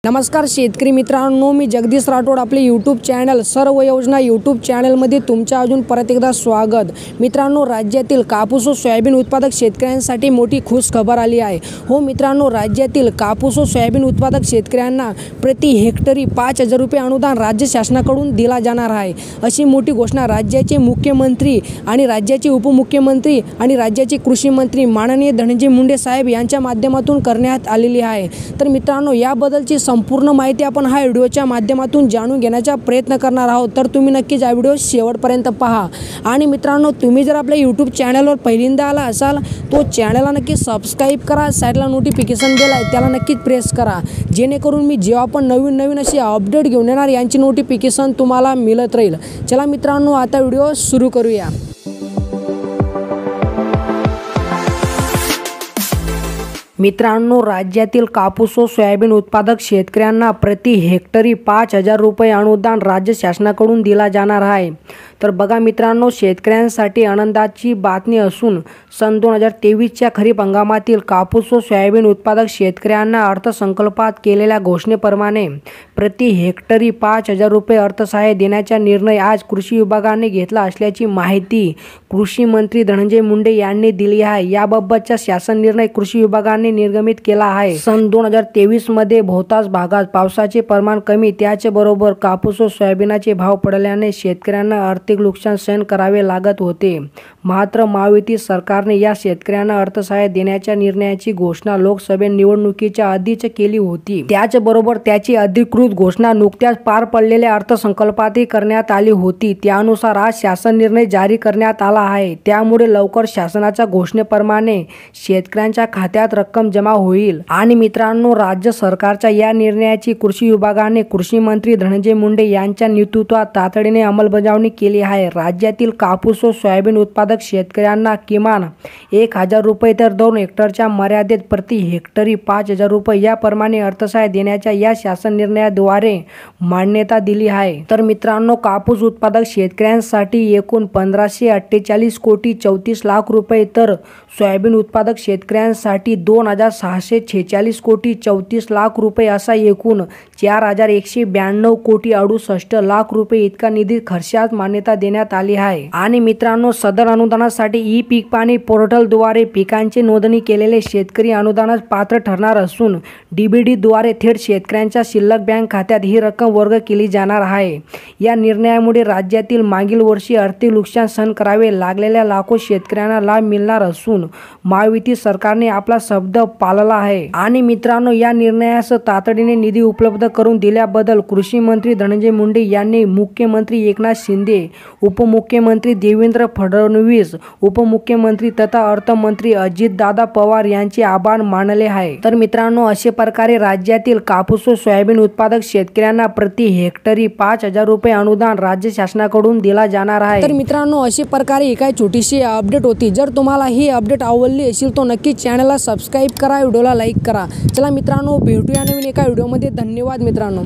नमस्कार शेतकरी मित्रांनो, मी जगदीश राठोड आपले यूट्यूब चॅनल सर्व योजना यूट्यूब चॅनलमध्ये तुमच्या अजून परत एकदा स्वागत। मित्रांनो, राज्यातील कापूस व सोयाबीन उत्पादक शेतकऱ्यांसाठी मोठी खुश खबर आली आहे। हो मित्रांनो, राज्यातील कापूस व सोयाबीन उत्पादक शेतकऱ्यांना प्रति हेक्टरी 5,000 रुपये अनुदान राज्य शासनाकडून दिला जाणार आहे। अशी मोठी घोषणा राज्याचे मुख्यमंत्री आणि राज्याचे उपमुख्यमंत्री आणि राज्याचे कृषी मंत्री माननीय धनंजय मुंडे साहेब यांच्या माध्यमातून करण्यात आलेली आहे। तर मित्रांनो, याबद्दलची संपूर्ण माहिती आपण हा व्हिडिओच्या माध्यमातून जाणून घेण्याचा प्रयत्न करणार आहोत। तर तुम्ही नक्कीच हा व्हिडिओ शेवटपर्यंत पहा। आणि मित्रांनो, तुम्ही जर आपल्या यूट्यूब चॅनलवर पहिल्यांदा आला असाल तो चॅनलला नक्की सबस्क्राइब करा। साईडला नोटिफिकेशन बेल आहे त्याला नक्कीच प्रेस करा, जेणेकरून मी जेव्हा पण नवीन असे अपडेट घेऊन येणार यांची नोटिफिकेशन तुम्हाला मिळत राहील। चला मित्रांनो, आता व्हिडिओ सुरू करूया। मित्रांनो, राज्यातील कापूस व सोयाबीन उत्पादक शेतकऱ्यांना प्रति हेक्टरी 5,000 रुपये अनुदान राज्य शासनाकडून दिला जाणार आहे। तर बघा मित्रांनो, शेतकऱ्यांसाठी आनंदाची बातमी असून सन 2023च्या खरीप हंगामातील कापूस व सोयाबीन उत्पादक शेतकऱ्यांना अर्थसंकल्पात केलेल्या घोषणेप्रमाणे प्रति हेक्टरी 5,000 रुपये अर्थसहाय्य देण्याचा निर्णय आज कृषी विभागाने घेतला असल्याची माहिती कृषी मंत्री धनंजय मुंडे यांनी दिली आहे। याबाबतचा शासन निर्णय कृषी विभागाने निर्गमित केला आहे। सन 2023 मध्ये बहुतांश भागात पावसाचे प्रमाण कमी, त्याचबरोबर कापूस व सोयाबीनचे भाव पडल्याने शेतकऱ्यांना आर्थिक नुकसान सहन करावे लागत होते। मात्र महायुती सरकारने या शेतकऱ्यांना अर्थसहाय्य देण्याच्या निर्णयाची घोषणा लोकसभा निवडणुकीच्या आधीच केली होती। त्याचबरोबर त्याची अधिकृत घोषणा नुकत्याच पार पडलेल्या अर्थसंकल्पातही करण्यात आली होती। त्यानुसार आज शासन निर्णय जारी करण्यात आला आहे। त्यामुळे लवकर शासनाच्या घोषणेप्रमाणे शेतकऱ्यांच्या खात्यात रक्कम जमा होईल। आणि मित्रांनो, राज्य सरकारच्या या निर्णयाची कृषी विभागाने कृषी मंत्री धनंजय मुंडे यांच्या नेतृत्वात तातडीने अंमलबजावणी केली आहे। राज्यातील कापूस व सोयाबीन उत्पादक शेतकऱ्यांना किमान 1,000 रुपये तर 2 हेक्टरच्या मर्यादेत प्रति हेक्टरी 5,000 रुपये याप्रमाणे अर्थसहाय्य देण्याच्या या शासन निर्णयाद्वारे मान्यता दिली आहे। तर मित्रांनो, कापूस उत्पादक शेतकऱ्यांसाठी एकूण 1,548 कोटी 34 लाख रुपये तर सोयाबीन उत्पादक शेतकऱ्यांसाठी 2,646 कोटी 34 लाख रुपये असा एकूण 4,192 कोटी 68 लाख रुपये इतका निधी खर्चास मान्यता देण्यात आली आहे। आणि मित्रांनो, सदर अनुदानासाठी ई पीक पाणी पोर्टलद्वारे पिकांची नोंदणी केलेले शेतकरी अनुदानास पात्र ठरणार असून डीबीडी द्वारे थेट शेतकऱ्यांच्या शिल्लक बँक खात्यात ही रक्कम वर्ग केली जाणार आहे। या निर्णयामुळे राज्यातील मागील वर्षी आर्थिक नुकसान सहन करावे लागलेल्या लाखो शेतकऱ्यांना लाभ मिळणार असून महायुती सरकारने आपला शब्द पाळला आहे। आणि मित्रांनो, या निर्णयास तातडीने निधी उपलब्ध करून दिल्याबद्दल कृषी मंत्री धनंजय मुंडे यांनी मुख्यमंत्री एकनाथ शिंदे, उपमुख्यमंत्री देवेंद्र फडणवीस, उपमुख्यमंत्री तथा अर्थमंत्री अजितदादा पवार यांचे आभार मानले आहे। तर मित्रांनो, अशा प्रकारे राज्यातील कापूस व सोयाबीन उत्पादक शेतकऱ्यांना प्रति हेक्टरी 5,000 रुपये अनुदान राज्य शासनाकडून दिला जाणार आहे। तर मित्रांनो, अशा प्रकारे ही काही छोटीशी अपडेट होती। जर तुम्हाला ही अपडेट आवडली असेल तो नक्की चॅनलला सबस्क्राइब करा, व्हिडिओला लाईक करा। चला मित्रांनो, भेटूया नवीन एका व्हिडिओमध्ये। धन्यवाद मित्रांनो।